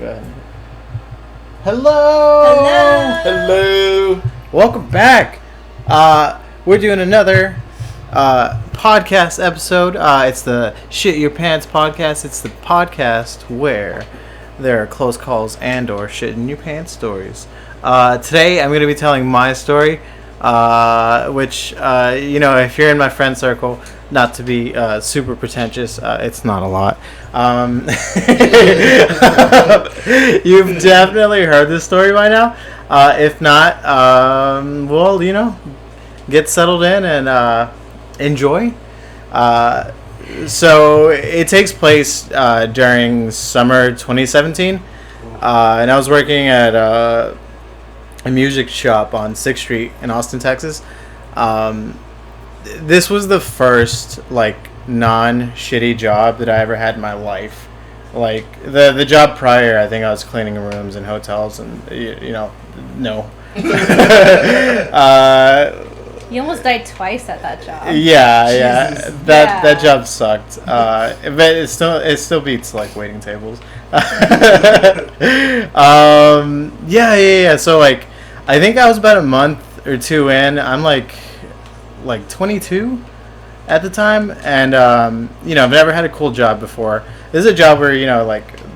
Good. Hello! Hello! Welcome back. We're doing another podcast episode. It's the Shit Your Pants podcast. It's the podcast where there are close calls and or shit in your pants stories. Today I'm going to be telling my story, which, if you're in my friend circle, not to be super pretentious, it's not a lot. You've definitely heard this story by now. If not, get settled in and enjoy. So it takes place during summer 2017, and I was working at a music shop on 6th Street in Austin, Texas. This was the first non-shitty job that I ever had in my life. Like the job prior, I think I was cleaning rooms in hotels, and no. You almost died twice at that job. Yeah. That job sucked. But it still beats waiting tables. Yeah. So I think I was about a month or two in. I'm like 22 at the time, and I've never had a cool job before. This is a job where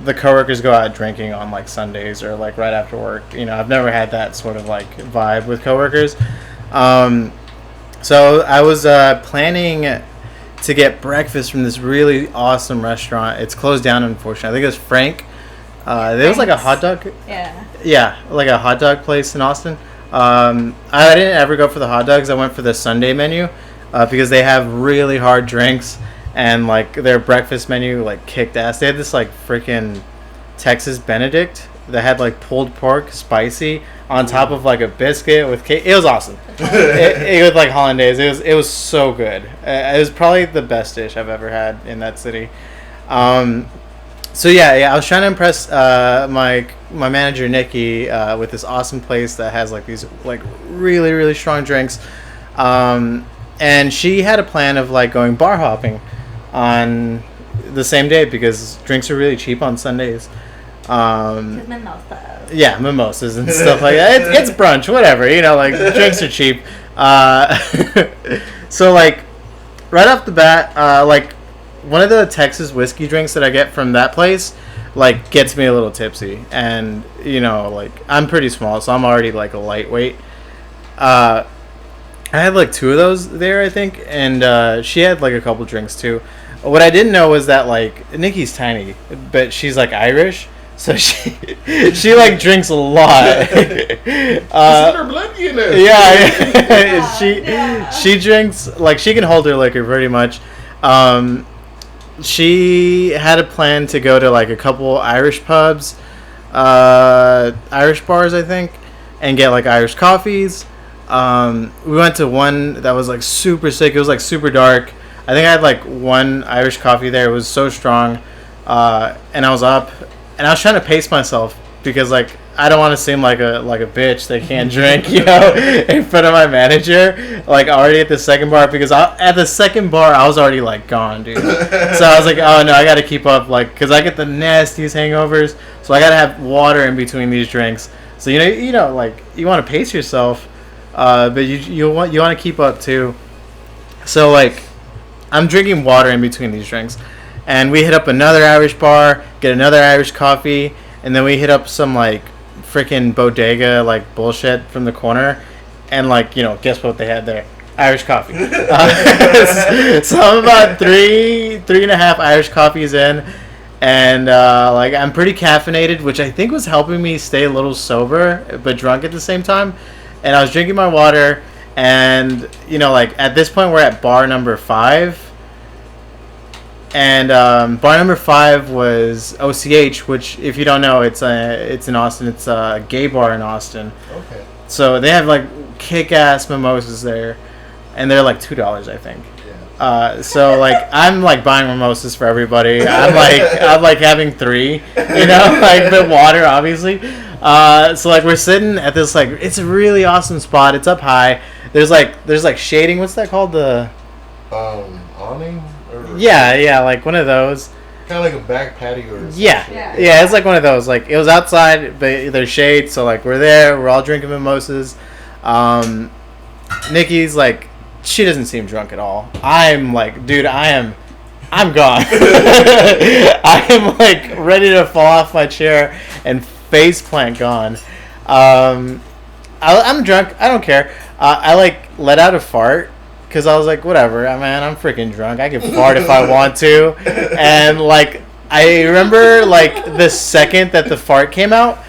the coworkers go out drinking on Sundays or right after work. I've never had that sort of vibe with coworkers. So I was planning to get breakfast from this really awesome restaurant. It's closed down, unfortunately. I think it was Frank. There was a hot dog. Yeah, a hot dog place in Austin. I didn't ever go for the hot dogs. I went for the Sunday menu because they have really hard drinks, and their breakfast menu kicked ass. They had this freaking Texas Benedict that had pulled pork, spicy, on top of a biscuit with cake. It was awesome. it was hollandaise. It was so good. It was probably the best dish I've ever had in that city. So I was trying to impress my manager Nikki with this awesome place that has these really really strong drinks, and she had a plan of going bar hopping on the same day because drinks are really cheap on Sundays. Mimosas. Yeah, mimosas and stuff like that. It's brunch, whatever. Drinks are cheap. So right off the bat, one of the Texas whiskey drinks that I get from that place, gets me a little tipsy. And, I'm pretty small, so I'm already, a lightweight. I had, two of those there, I think. And she had, a couple drinks, too. What I didn't know was that, Nikki's tiny, but she's, Irish. So she drinks a lot. Her blood, Yeah. She drinks, she can hold her liquor pretty much. She had a plan to go to a couple Irish pubs, Irish bars, I think, and get Irish coffees. We went to one that was super sick. It was super dark. I think I had one Irish coffee there. It was so strong, and I was up, and I was trying to pace myself because I don't want to seem like a bitch that can't drink, in front of my manager, already at the second bar, because at the second bar I was already gone, dude. So I was oh no, I got to keep up, because I get the nastiest hangovers, so I got to have water in between these drinks. So you want to pace yourself, but you want to keep up too. So I'm drinking water in between these drinks, and we hit up another Irish bar, get another Irish coffee, and then we hit up some freaking bodega bullshit from the corner, and guess what they had there? Irish coffee. So I'm about three and a half Irish coffees in, and I'm pretty caffeinated, which I think was helping me stay a little sober but drunk at the same time. And I was drinking my water, and at this point we're at bar number 5. And bar number 5 was OCH, which, if you don't know, it's in Austin. It's a gay bar in Austin. Okay. So they have kick-ass mimosas there, and they're $2, I think. Yeah. So I'm buying mimosas for everybody. I'm having 3, the water obviously. So we're sitting at this it's a really awesome spot. It's up high. There's shading. What's that called? The awning. Yeah, one of those. Kind of like a back patio or something. Yeah, it's like one of those. Like, it was outside, but there's shade, so, like, we're there. We're all drinking mimosas. Nikki's, like, she doesn't seem drunk at all. I'm like, dude, I'm gone. I am, like, ready to fall off my chair and face plant gone. I'm drunk. I don't care. I, like, let out a fart. Because I was like, whatever, man, I'm freaking drunk. I can fart if I want to. And, like, I remember, like, the second that the fart came out,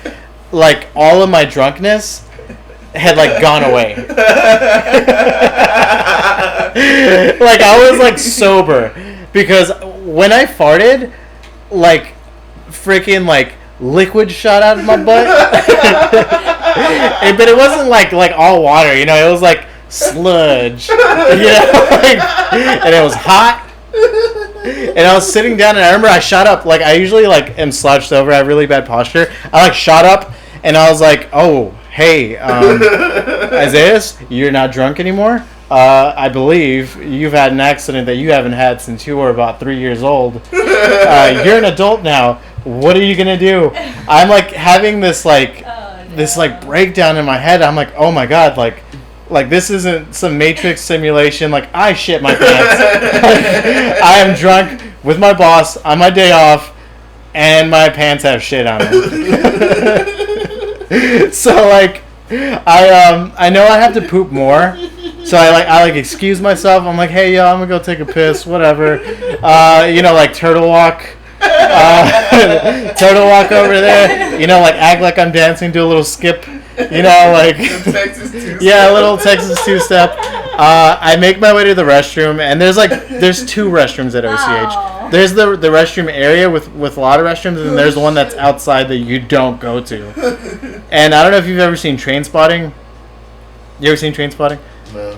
like, all of my drunkenness had, like, gone away. Like, I was, like, sober. Because when I farted, like, freaking, like, liquid shot out of my butt. But it wasn't, like, all water, you know? It was, like, sludge, you know, like, and it was hot, and I was sitting down, and I remember I shot up, like, I usually, like, am slouched over, I have really bad posture. I, like, shot up, and I was like, oh, hey, Isaias, you're not drunk anymore. I believe you've had an accident that you haven't had since you were about 3 years old. You're an adult now. What are you gonna do? I'm, like, having this, like, this, like, breakdown in my head. I'm like, oh my god, like, this isn't some Matrix simulation. Like, I shit my pants. I am drunk with my boss on my day off, and my pants have shit on them. So, like, I know I have to poop more. So I excuse myself. I'm like, hey, yo, I'm gonna go take a piss, whatever. You know, like, turtle walk. Turtle walk over there. You know, like, act like I'm dancing, do a little skip. You know, like, Texas two-step. Yeah, a little Texas two-step. I make my way to the restroom, and there's two restrooms at OCH. Oh. There's the restroom area with a lot of restrooms, and then there's the one that's outside that you don't go to. And I don't know if you've ever seen Trainspotting. You ever seen Trainspotting? No.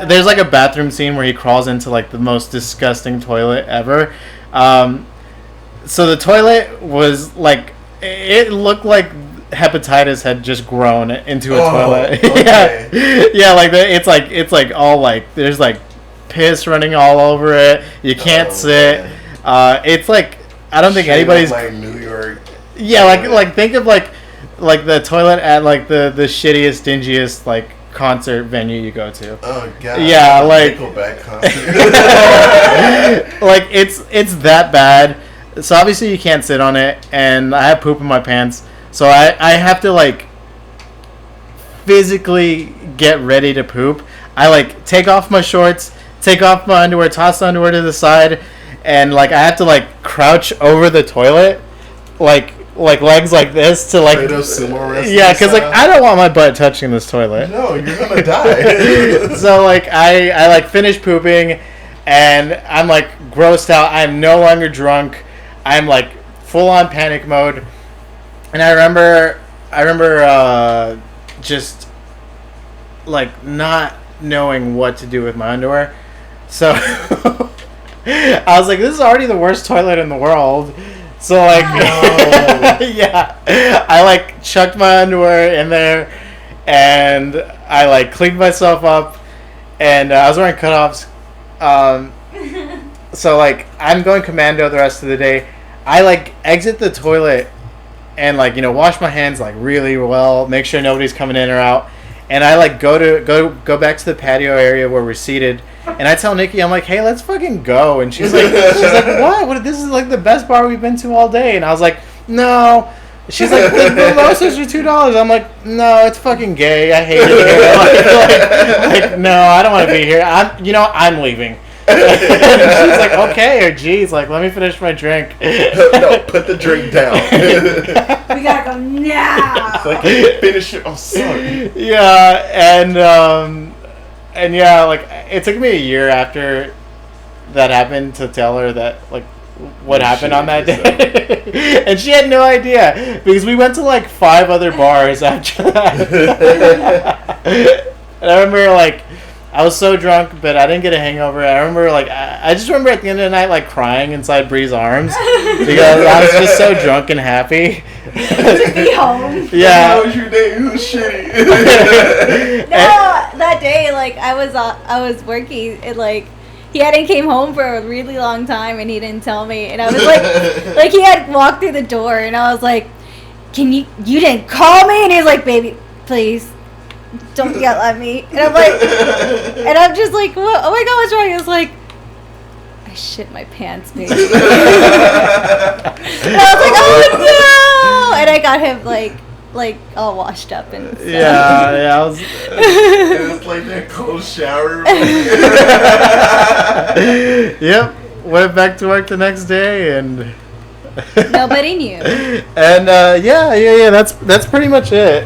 There's, like, a bathroom scene where he crawls into, like, the most disgusting toilet ever. So the toilet was, like, it looked like hepatitis had just grown into a toilet. Okay. Yeah, like, it's like all, like, there's, like, piss running all over it. You can't sit. Man. It's like, I don't think anybody's like New York. Yeah, like think of like the toilet at, like, the shittiest, dingiest, like, concert venue you go to. Oh god. Yeah, like Nickelback concert. Like, it's that bad. So obviously you can't sit on it, and I have poop in my pants. So I have to, like, physically get ready to poop. I, like, take off my shorts, take off my underwear, toss the underwear to the side, and, like, I have to, like, crouch over the toilet, like legs like this to, like, yeah, because, like, I don't want my butt touching this toilet. No, you're gonna die. So, like, I like, finish pooping, and I'm, like, grossed out. I'm no longer drunk. I'm, like, full on panic mode. And I remember just, like, not knowing what to do with my underwear. So I was like, this is already the worst toilet in the world. So, like, yeah, I, like, chucked my underwear in there, and I, like, cleaned myself up, and I was wearing cutoffs. So, like, I'm going commando the rest of the day. I, like, exit the toilet and, like, you know, wash my hands, like, really well, make sure nobody's coming in or out. And I, like, go back to the patio area where we're seated, and I tell Nikki, I'm like, hey, let's fucking go. And she's like, what? This is, like, the best bar we've been to all day. And I was like, no. She's like, the mimosas are $2. I'm like, no, it's fucking gay. I hate it here. Like, no, I don't want to be here. I'm leaving. She's like, okay, or geez, like, let me finish my drink. No, put the drink down. We gotta go now. Like, finish it. I'm sorry. Yeah, and yeah, like, it took me a year after that happened to tell her that, like, what happened on that day. And she had no idea, because we went to, like, 5 other bars after that. And I remember, like, I was so drunk, but I didn't get a hangover. I remember, like, I just remember at the end of the night, like, crying inside Bree's arms because I was just so drunk and happy. To be home. Yeah. How was your day? It was shitty. No, that day, like, I was working, and, like, he hadn't came home for a really long time and he didn't tell me. And I was like he had walked through the door and I was like, you didn't call me? And he was like, baby, please don't yell at me. And I'm like, and I'm just like, what? Oh my God, what's wrong? He was like, I shit my pants, baby. And I was like, oh no! And I got him like all washed up and stuff. Yeah, I was. It was like that cold shower. Yep, went back to work the next day and. Nobody knew. And yeah. That's pretty much it.